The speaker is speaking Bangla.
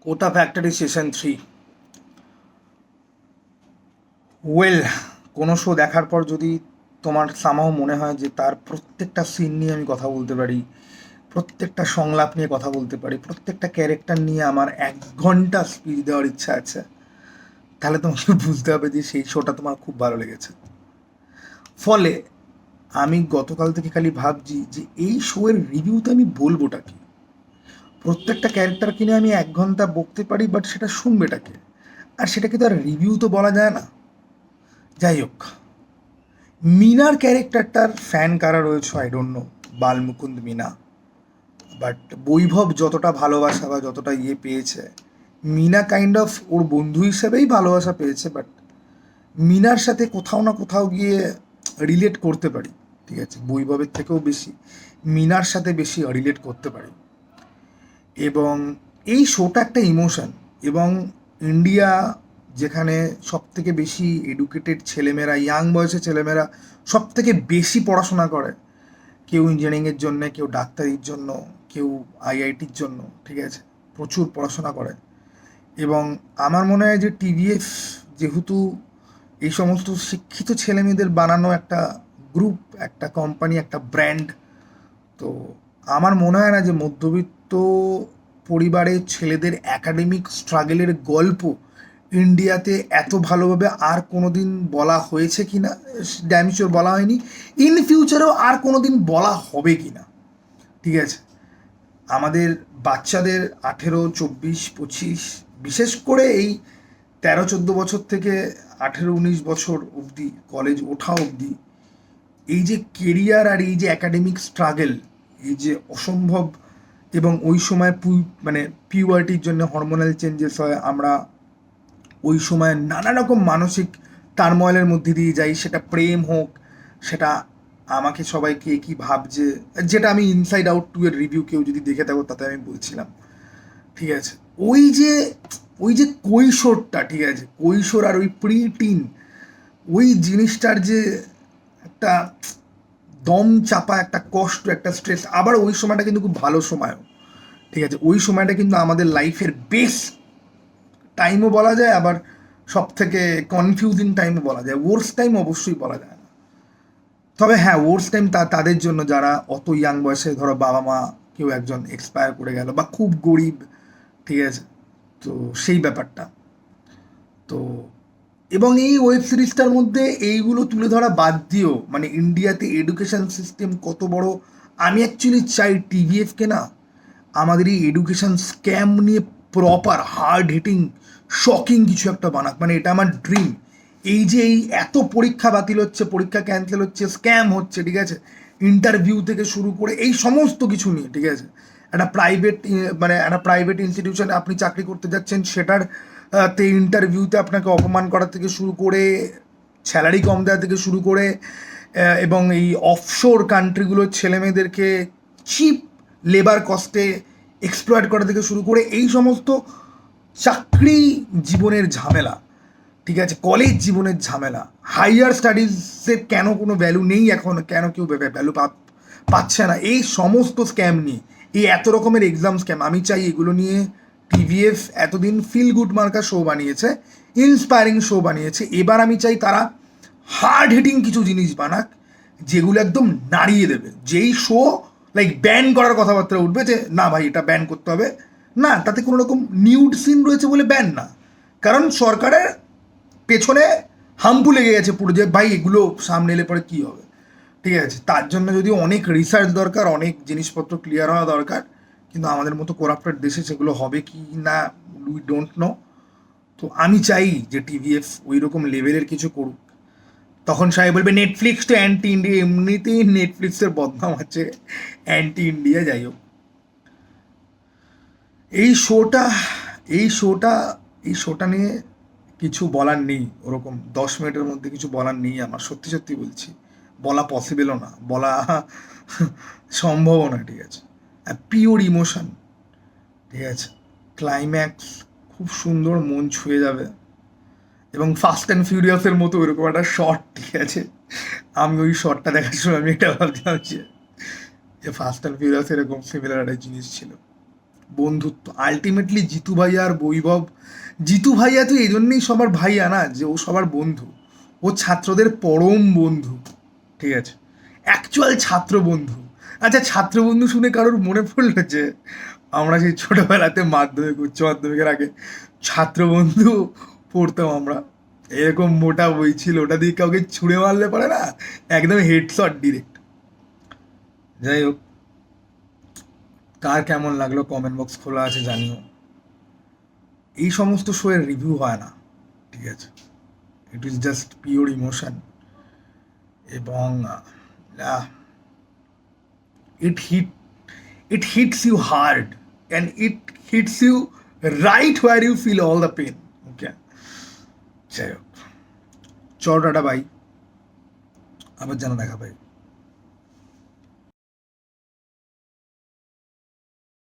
ওটা ফ্যাক্টরি সেশন 3। ওয়েল, কোনো শো দেখার পর যদি তোমার সামাও মনে হয় যে তার প্রত্যেকটা সিন নিয়ে আমি কথা বলতে পারি, প্রত্যেকটা সংলাপ নিয়ে কথা বলতে পারি, প্রত্যেকটা ক্যারেক্টার নিয়ে আমার 1 ঘন্টা স্পিচ দেওয়ার ইচ্ছা আছে, তাহলে তোমাকে বুঝতে হবে যে সেই শোটা তোমার খুব ভালো লেগেছে। ফলে আমি গতকাল থেকে খালি ভাবছি যে এই শোয়ের রিভিউতে আমি বলবোটা কি। প্রত্যেকটা ক্যারেক্টার কিনে আমি 1 ঘন্টা বকতে পারি, বাট সেটা শুনবেটাকে, আর সেটাকে তো আর রিভিউ তো বলা যায় না। যাই হোক, মিনার ক্যারেক্টারটার ফ্যান কারা রয়েছে I don't know, Balmukund Meena. But Vaibhav যতটা ভালোবাসা বা যতটা পেয়েছে, মিনা কাইন্ড অফ ওর বন্ধু হিসেবেই ভালোবাসা পেয়েছে। বাট মিনার সাথে কোথাও না কোথাও গিয়ে রিলেট করতে পারি, ঠিক আছে, বৈভবের থেকেও বেশি মিনার সাথে বেশি রিলেট করতে পারি। এবং এই শোটা একটা ইমোশন। এবং ইন্ডিয়া, যেখানে সব থেকে বেশি এডুকেটেড ছেলেমেয়েরা, ইয়াং বয়সের ছেলেমেয়েরা সব থেকে বেশি পড়াশোনা করে, কেউ ইঞ্জিনিয়ারিংয়ের জন্য, কেউ ডাক্তারির জন্য, কেউ আইআইটির জন্য, ঠিক আছে, প্রচুর পড়াশোনা করে। এবং আমার মনে হয় যে টিভিএফ যেহেতু এই সমস্ত শিক্ষিত ছেলেমেয়েদের বানানো একটা গ্রুপ, একটা কোম্পানি, একটা ব্র্যান্ড, তো আমার মনে হয় না যে মধ্যবিত্ত পরিবারের ছেলেদের একাডেমিক স্ট্রাগলের গল্প ইন্ডিয়াতে এত ভালোভাবে আর কোনো দিন বলা হয়েছে কি না, ড্যাম শিওর বলা হয়নি, ইন ফিউচারেও আর কোনো দিন বলা হবে কি না, ঠিক আছে। আমাদের বাচ্চাদের 18, 24, 25, বিশেষ করে এই 13, 14 বছর থেকে 18, 19 বছর অবধি, কলেজ ওঠা অবধি, এই যে কেরিয়ার আর এই যে একাডেমিক স্ট্রাগল, এই যে অসম্ভব, এবং ওই সময় মানে পিউবার্টির জন্য হরমোনাল চেঞ্জেস হয়, আমরা ওই সময় নানা রকম মানসিক টার্ময়েলের মধ্যে দিয়ে যাই, সেটা প্রেম হোক, সেটা আমাকে সবাইকে কি ভাবছে, যেটা আমি ইনসাইড আউট 2 এর রিভিউ কেউ যদি দেখে থাকো তাতে আমি বলছিলাম, ঠিক আছে। ওই যে ওই যে কৈশোরটা, ঠিক আছে, কৈশোর আর ওই প্রি টিন, ওই জিনিসটার যে একটা দম চাপা, একটা কষ্ট, একটা স্ট্রেস, আবার ওই সময়টা কিন্তু খুব ভালো সময়ও, ঠিক আছে। ওই সময়টা কিন্তু আমাদের লাইফের বেস্ট টাইমও বলা যায়, আবার সব থেকে কনফিউজিং টাইমও বলা যায়, ওয়ার্স্ট টাইম অবশ্যই বলা যায় না। তবে হ্যাঁ, ওয়ার্স্ট টাইম তাদের জন্য যারা অত ইয়াং বয়সে, ধরো বাবা মা কেউ একজন এক্সপায়ার করে গেল, বা খুব গরিব, ঠিক আছে, তো সেই ব্যাপারটা। তো এবং এই ওয়েব সিরিজটার মধ্যে এইগুলো তুলে ধরা বাদ দিয়েও, মানে ইন্ডিয়াতে এডুকেশন সিস্টেম কত বড়, আমি অ্যাকচুয়ালি চাই টিভিএফকে না আমাদের এই এডুকেশন স্ক্যাম নিয়ে প্রপার হার্ড হিটিং শকিং কিছু একটা বানাক, মানে এটা আমার ড্রিম। এই যে এই এত পরীক্ষা বাতিল হচ্ছে, পরীক্ষা ক্যান্সেল হচ্ছে, স্ক্যাম হচ্ছে, ঠিক আছে, ইন্টারভিউ থেকে শুরু করে এই সমস্ত কিছু নিয়ে, ঠিক আছে, একটা প্রাইভেট, মানে একটা প্রাইভেট ইনস্টিটিউশনে আপনি চাকরি করতে যাচ্ছেন, সেটার তে ইন্টারভিউতে আপনাকে অপমান করা থেকে শুরু করে, স্যালারি কম দেওয়া থেকে শুরু করে, এবং এই অফশোর কান্ট্রিগুলোর ছেলেমেয়েদেরকে চিপ লেবার কস্টে এক্সপ্লয়েট করা থেকে শুরু করে, এই সমস্ত চাকরি জীবনের ঝামেলা, ঠিক আছে, কলেজ জীবনের ঝামেলা, হাইয়ার স্টাডিজের কেন কোনো ভ্যালু নেই এখন, কেন কেউ ভ্যালু পাচ্ছে না, এই সমস্ত স্ক্যাম নিয়ে, এই এত রকমের এক্সাম স্ক্যাম, আমি চাই এগুলো নিয়ে টিভিএফ এতদিন ফিল গুড মার্কা শো বানিয়েছে, ইন্সপায়ারিং শো বানিয়েছে, এবার আমি চাই তারা হার্ড হিটিং কিছু জিনিস বানাক, যেগুলো একদম নাড়িয়ে দেবে, যেই শো লাইক ব্যান করার কথাবার্তা উঠবে যে না ভাই এটা ব্যান করতে হবে, না তাতে কোনো রকম নিউড সিন রয়েছে বলে ব্যান না, কারণ সরকারের পেছনে হাম্পু লেগে গেছে পুরো, যে ভাই এগুলো সামনে এলে পরে কী হবে, ঠিক আছে। তার জন্য যদি অনেক রিসার্চ দরকার, অনেক জিনিসপত্র ক্লিয়ার হওয়া দরকার, কিন্তু আমাদের মতো করাপ্টেড দেশে সেগুলো হবে কি না উই ডোন্ট নো। তো আমি চাই যে টিভিএফ ওই রকম লেভেলের কিছু করুক। তখন সবাই বলবে নেটফ্লিক্স তো অ্যান্টি ইন্ডিয়া, এমনিতেই নেটফ্লিক্সের বদনাম আছে অ্যান্টি ইন্ডিয়া। যাই হোক, এই শোটা এই শোটা এই শোটা নিয়ে কিছু বলার নেই, ওরকম 10 মিনিটের মধ্যে কিছু বলার নেই আমার, সত্যি সত্যি বলছি, বলা পসিবলও না, বলা সম্ভবও না, ঠিক আছে। পিওর ইমোশন, ঠিক আছে, ক্লাইম্যাক্স খুব সুন্দর, মন ছুঁয়ে যাবে, এবং ফাস্ট অ্যান্ড ফিউরিয়াসের মতো ওইরকম একটা শট, ঠিক আছে। আমি ওই শটটা দেখার সময় আমি এটা ভাবছিলাম যে ফাস্ট অ্যান্ড ফিউরিয়াস এরকম সিমিলার একটা জিনিস ছিল। বন্ধুত্ব আলটিমেটলি জিতু ভাইয়া আর বৈভব, জিতু ভাইয়া তো এই জন্যই সবার ভাইয়া না, যে ও সবার বন্ধু, ও ছাত্রদের পরম বন্ধু, ঠিক আছে, অ্যাকচুয়াল ছাত্র বন্ধু। আচ্ছা, ছাত্র বন্ধু শুনে কারোর মনে পড়লো যে আমরা সেই ছোটবেলাতে মাধ্যমিক উচ্চ মাধ্যমিকের আগে ছাত্র বন্ধু পড়তাম আমরা, এরকম মোটা বই ছিল, ওটা দিয়ে কাউকে ছুঁড়ে মারলে পারে না, একদম হেডশট ডিরেক্ট। যাই হোক, কার কেমন লাগলো কমেন্ট বক্স খোলা আছে জানিও। এই সমস্ত শোয়ের রিভিউ হয় না, ঠিক আছে, it is just pure emotion, এবং ইট hit it hits you hard and it hits you right where you feel all the pain. Okay, যাই হোক, চল টাটা, বাই, আবার যেন দেখা পাই।